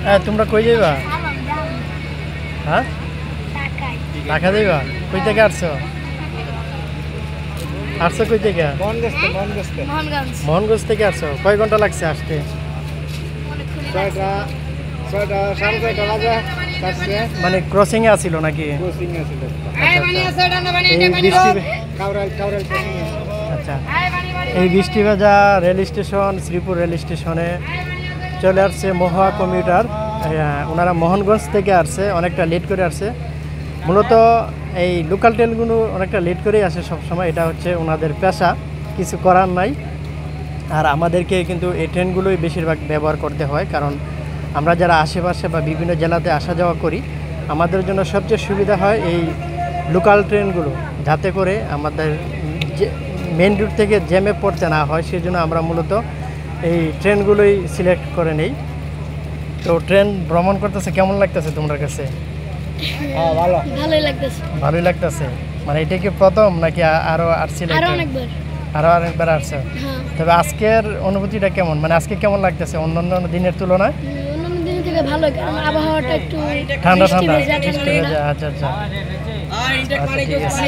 হ্যাঁ তোমরা কই যাইবা? হ্যাঁ ঢাকা যাইবা? কই থেকে আসছো? আসছো কই থেকে? মোহনগঞ্জ থেকে আসছো। কয় ঘন্টা লাগছে আসতে? 6টা 6:30 মানে ক্রসিং এ আসিল নাকি? আচ্ছা, এই বৃষ্টি ভেজা রেল স্টেশন, শ্রীপুর রেল স্টেশনে চলে আসছে মহুয়া কমিউটার। ওনারা মোহনগঞ্জ থেকে আসছে, অনেকটা লেট করে আসছে। মূলত এই লোকাল ট্রেনগুলো অনেকটা লেট করেই আসে সবসময়, এটা হচ্ছে ওনাদের পেশা, কিছু করার নাই। আর আমাদেরকে কিন্তু এই ট্রেনগুলোই বেশিরভাগ ব্যবহার করতে হয়, কারণ আমরা যারা আশেপাশে বা বিভিন্ন জেলাতে আসা যাওয়া করি, আমাদের জন্য সবচেয়ে সুবিধা হয় এই লোকাল ট্রেনগুলো, যাতে করে আমাদের যে মেন রুট থেকে জ্যামে পড়তে না হয়, সেজন্য আমরা মূলত এই ট্রেনগুলোই সিলেক্ট করে নেই। তো ট্রেন ভ্রমণ করতেছে কেমন লাগতেছে তোমার কাছে? ভালোই লাগতেছে। ভালোই লাগতেছে। মানে এটা কি প্রথম নাকি আরো আসছিল? আরো অনেকবার আসছে। তবে আজকের অনুভূতিটা কেমন, মানে আজকে কেমন লাগতেছে অন্যান্য দিনের তুলনায়? অন্যান্য দিন থেকে ভালো, কারণ আবহাওয়াটা একটু ঠান্ডা বৃষ্টি ঠান্ডা। ভেজা। আচ্ছা আচ্ছা, ঠিক আছে।